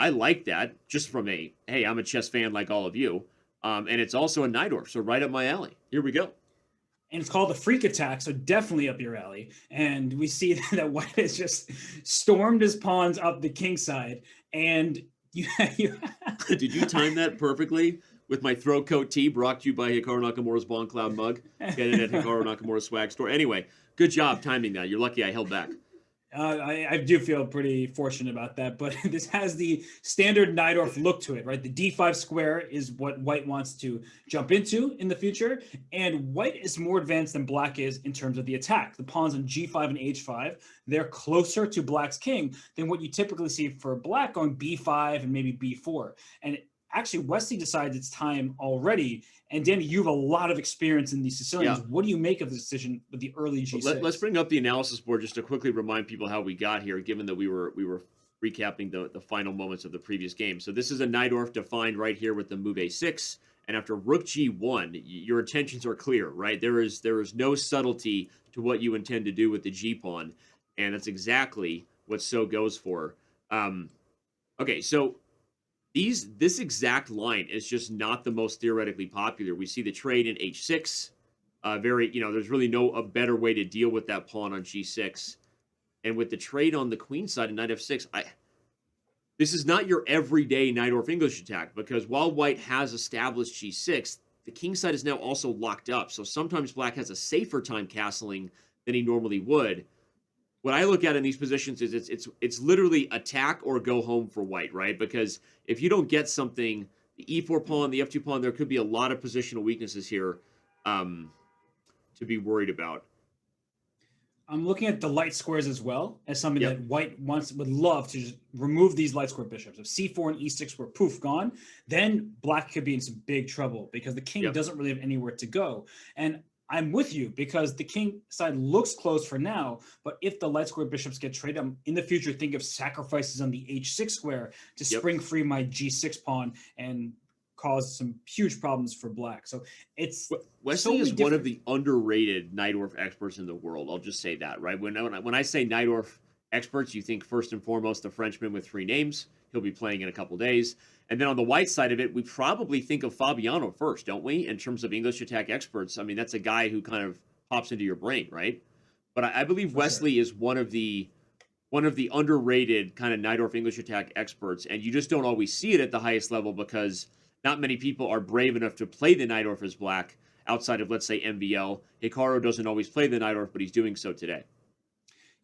I like that just from a, hey, I'm a chess fan like all of you. And it's also a Najdorf, so right up my alley. Here we go. And it's called the freak attack, so definitely up your alley. And we see that White has just stormed his pawns up the king side, and you, you Did you time that perfectly with my throat coat tee brought to you by Hikaru Nakamura's Bon Cloud mug? Get it at Hikaru Nakamura's swag store. Anyway, good job timing that. You're lucky I held back. I do feel pretty fortunate about that, but this has the standard Najdorf look to it, right? The D5 square is what White wants to jump into in the future, and White is more advanced than Black is in terms of the attack. The pawns on G5 and H5, they're closer to Black's king than what you typically see for Black on B5 and maybe B4. And actually, Wesley decides it's time already. And Danny, you have a lot of experience in these Sicilians. Yeah. What do you make of the decision with the early G6? Let's bring up the analysis board just to quickly remind people how we got here, given that we were recapping the final moments of the previous game. So this is a Najdorf defined right here with the move A6, and after Rook G1, your intentions are clear, right? There is no subtlety to what you intend to do with the G pawn, and that's exactly what So goes for. Okay, so this exact line is just not the most theoretically popular. We see the trade in H6. There's really no a better way to deal with that pawn on G6. And with the trade on the queen side and knight F6, this is not your everyday Najdorf English attack, because while White has established G6, the king side is now also locked up. So sometimes Black has a safer time castling than he normally would. What I look at in these positions is it's literally attack or go home for White, right? Because if you don't get something, the E4 pawn, the F2 pawn, there could be a lot of positional weaknesses here to be worried about. I'm looking at the light squares as well as something Yep. that White would love to just remove these light square bishops. If C4 and E6 were poof gone, then Black could be in some big trouble because the king Yep. doesn't really have anywhere to go. And I'm with you because the king side looks closed for now, but if the light square bishops get traded, I'm in the future think of sacrifices on the H6 square to Yep. spring free my G6 pawn and cause some huge problems for Black. So it's Wesley so is many one of different. the underrated Najdorf experts in the world. I'll just say that, right? When I say Najdorf experts, you think first and foremost the Frenchman with 3 names. He'll be playing in a couple days. And then on the White side of it, we probably think of Fabiano first, don't we? In terms of English attack experts. I mean, that's a guy who kind of pops into your brain, right? But I believe For sure. Wesley is one of the underrated kind of Najdorf English attack experts, and you just don't always see it at the highest level because not many people are brave enough to play the Najdorf as Black outside of, let's say, MBL. Hikaru doesn't always play the Najdorf, but he's doing so today.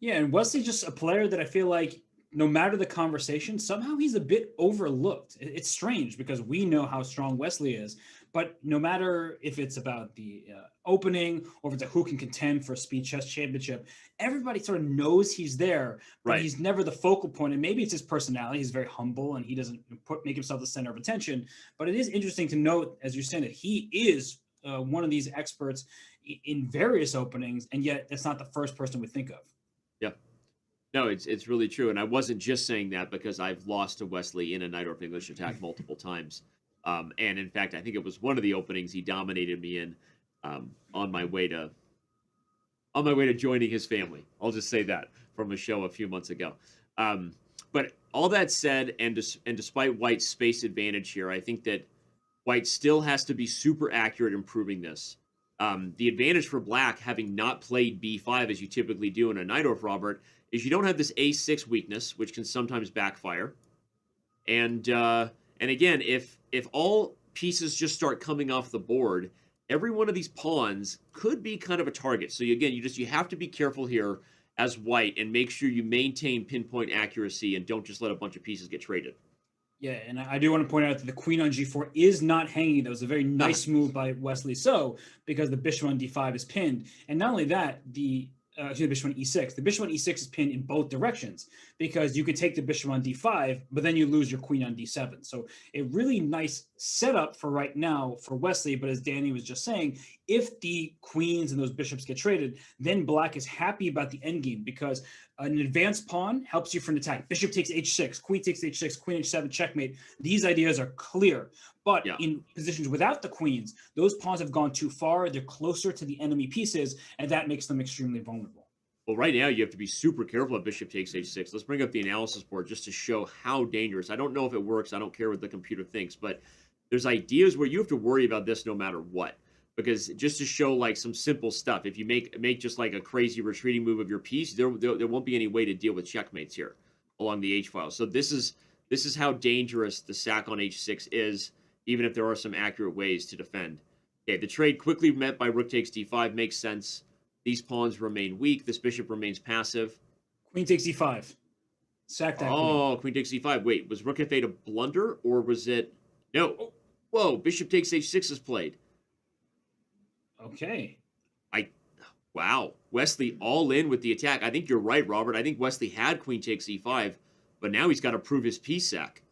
Yeah, and Wesley just a player that I feel like no matter the conversation, somehow he's a bit overlooked. It's strange because we know how strong Wesley is, but no matter if it's about the opening or if it's a who can contend for a speed chess championship, everybody sort of knows he's there, but Right. he's never the focal point. And maybe it's his personality; he's very humble and he doesn't make himself the center of attention. But it is interesting to note, as you're saying, that he is one of these experts in various openings, and yet that's not the first person we think of. Yeah. No, it's really true. And I wasn't just saying that because I've lost to Wesley in a Najdorf English attack multiple times. And in fact, I think it was one of the openings he dominated me in on my way to joining his family. I'll just say that from a show a few months ago. But all that said, and despite White's space advantage here, I think that White still has to be super accurate in proving this. The advantage for Black, having not played B5 as you typically do in a Najdorf Robert, is you don't have this A6 weakness, which can sometimes backfire. And again, if all pieces just start coming off the board, every one of these pawns could be kind of a target. So again, you have to be careful here as White and make sure you maintain pinpoint accuracy and don't just let a bunch of pieces get traded. Yeah, and I do want to point out that the queen on g4 is not hanging. That was a very nice move by Wesley So because the bishop on d5 is pinned. And not only that, the bishop on e6. The bishop on e6 is pinned in both directions because you could take the bishop on d5, but then you lose your queen on d7. So a really nice setup for right now for Wesley. But as Danny was just saying, if the queens and those bishops get traded, then Black is happy about the endgame because an advanced pawn helps you for an attack. Bishop takes h6, queen takes h6, queen h7, checkmate. These ideas are clear. But Yeah. in positions without the queens, those pawns have gone too far. They're closer to the enemy pieces, and that makes them extremely vulnerable. Well, right now you have to be super careful at bishop takes h6. Let's bring up the analysis board just to show how dangerous. I don't know if it works. I don't care what the computer thinks, but there's ideas where you have to worry about this no matter what. Because just to show like some simple stuff, if you make just like a crazy retreating move of your piece, there won't be any way to deal with checkmates here along the h file. So this is how dangerous the sack on h6 is, even if there are some accurate ways to defend. Okay, the trade quickly met by rook takes d5 makes sense. These pawns remain weak. This bishop remains passive. Queen takes e5. Sack that queen. Oh, queen takes e5. Wait, was rook f8 a blunder, or was it... No. Whoa, bishop takes h6 is played. Okay. Wow. Wesley all in with the attack. I think you're right, Robert. I think Wesley had queen takes e5, but now he's got to prove his piece sack.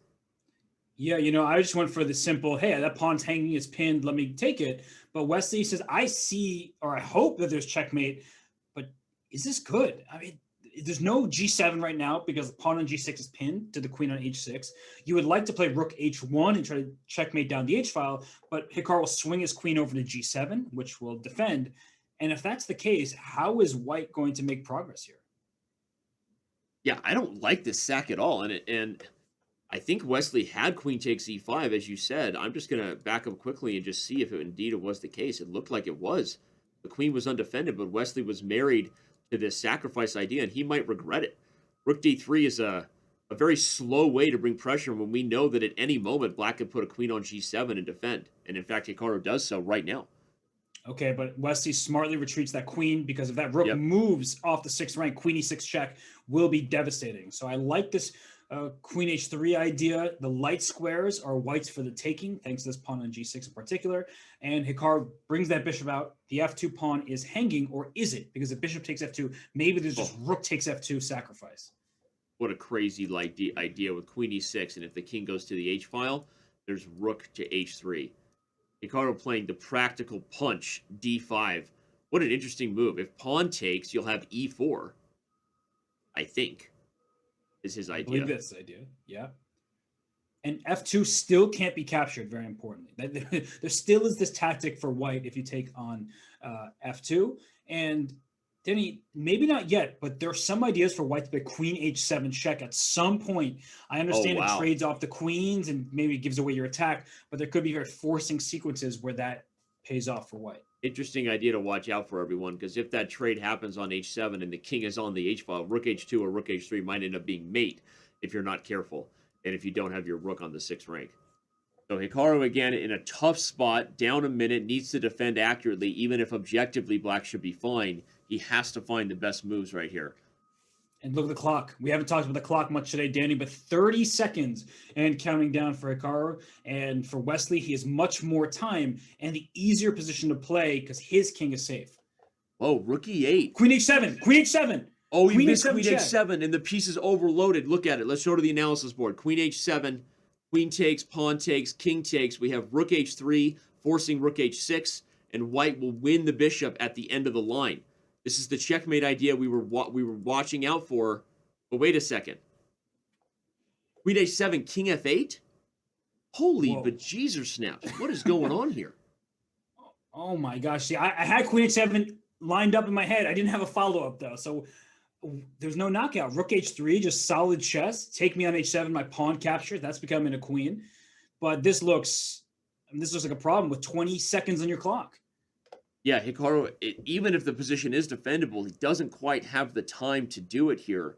Yeah, I just went for the simple, hey, that pawn's hanging, it's pinned, let me take it. But Wesley says, I see, or I hope that there's checkmate, but is this good? I mean, there's no g7 right now because the pawn on g6 is pinned to the queen on h6. You would like to play rook h1 and try to checkmate down the h-file, but Hikaru will swing his queen over to g7, which will defend. And if that's the case, how is white going to make progress here? Yeah, I don't like this sack at all. And I think Wesley had queen takes e5, as you said. I'm just going to back up quickly and just see if indeed it was the case. It looked like it was. The queen was undefended, but Wesley was married to this sacrifice idea, and he might regret it. Rook d3 is a very slow way to bring pressure when we know that at any moment Black could put a queen on g7 and defend. And in fact, Hikaru does so right now. Okay, but Wesley smartly retreats that queen because if that rook moves off the 6th rank, queen e6 check will be devastating. So I like this queen h3 idea. The light squares are whites for the taking, thanks to this pawn on g6 in particular. And Hikaru brings that bishop out. The f2 pawn is hanging, or is it? Because if bishop takes f2, maybe there's just rook takes f2 sacrifice. What a crazy idea with queen e6, and if the king goes to the h-file, there's rook to h3. Hikaru playing the practical punch, d5. What an interesting move. If pawn takes, you'll have e4, I think, is his idea. I believe that's the idea, yeah. And f2 still can't be captured, very importantly. There still is this tactic for white if you take on f2. And Denny, maybe not yet, but there are some ideas for white to play queen h7 check at some point. I understand it trades off the queens and maybe gives away your attack, but there could be very forcing sequences where that pays off for white. Interesting idea to watch out for, everyone, because if that trade happens on h7 and the king is on the h-file, rook h2 or rook h3 might end up being mate if you're not careful and if you don't have your rook on the 6th rank. So Hikaru, again, in a tough spot, down a minute, needs to defend accurately, even if objectively Black should be fine. He has to find the best moves right here. And look at the clock. We haven't talked about the clock much today, Danny, but 30 seconds and counting down for Hikaru. And for Wesley, he has much more time and the easier position to play because his king is safe. Oh, rook e8. Queen h7. Queen h7. Oh, he missed queen h7 and the piece is overloaded. Look at it. Let's show to the analysis board. Queen h7, queen takes, pawn takes, king takes. We have rook h3, forcing rook h6, and white will win the bishop at the end of the line. This is the checkmate idea we were watching out for. But wait a second. Queen h7, king f8? Holy bejesus snaps. What is going on here? Oh my gosh. See, I had queen h7 lined up in my head. I didn't have a follow-up, though. So there's no knockout. Rook h3, just solid chess. Take me on h7, my pawn captured. That's becoming a queen. But this looks like a problem with 20 seconds on your clock. Yeah, Hikaru, even if the position is defendable, he doesn't quite have the time to do it here.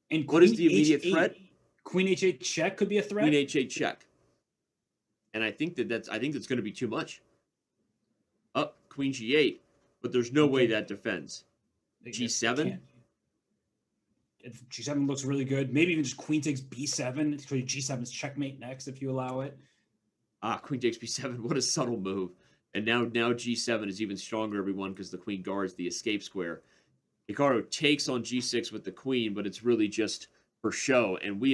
And what is the immediate threat? Queen h8 check could be a threat. Queen h8 check. And I think that's going to be too much. Up, queen g8, but there's no way that defends. G7? G7 looks really good. Maybe even just queen takes b7. G7 is checkmate next if you allow it. Queen takes b7. What a subtle move. And now g7 is even stronger, everyone, because the queen guards the escape square. Hikaru takes on g6 with the queen, but it's really just for show. And we